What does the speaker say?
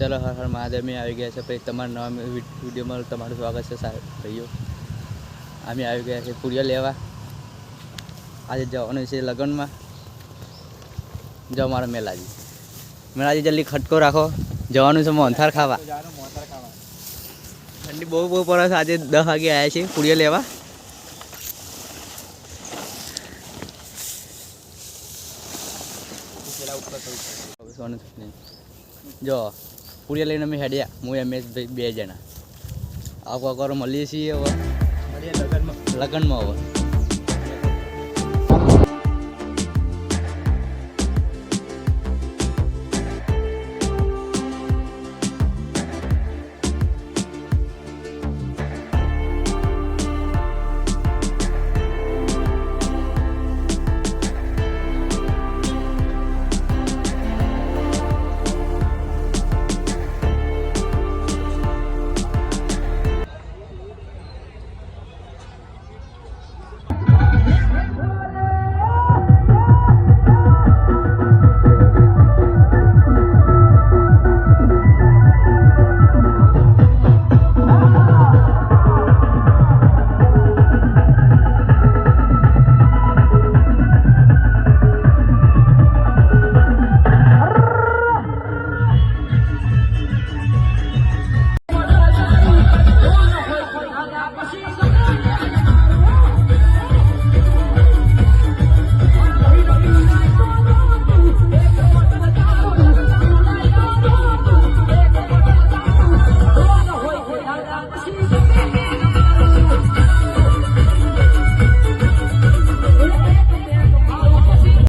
ચલો હર હર મહાદેવ મેં આવી ગયા છે પછી તમારા નવા વિડીયોમાં તમારું સ્વાગત છે સાહેબ ભાઈઓ. અમે આવી ગયા છે પૂરીઓ લેવા. આજે જવાનું છે લગ્નમાં. જાઓ મારા મેલાજી જલ્દી ખટકો રાખો. જવાનું છે મોહનથાળ ખાવા. ઠંડી બહુ પડે છે. આજે 10 વાગે આવ્યા છે પૂરીઓ લેવા. જો પૂરીઓ લઈને અમે હેડ્યા હું એમ ભાઈ 2 જણા. આવો કરો મળીએ છીએ હવે લગ્નમાં હવે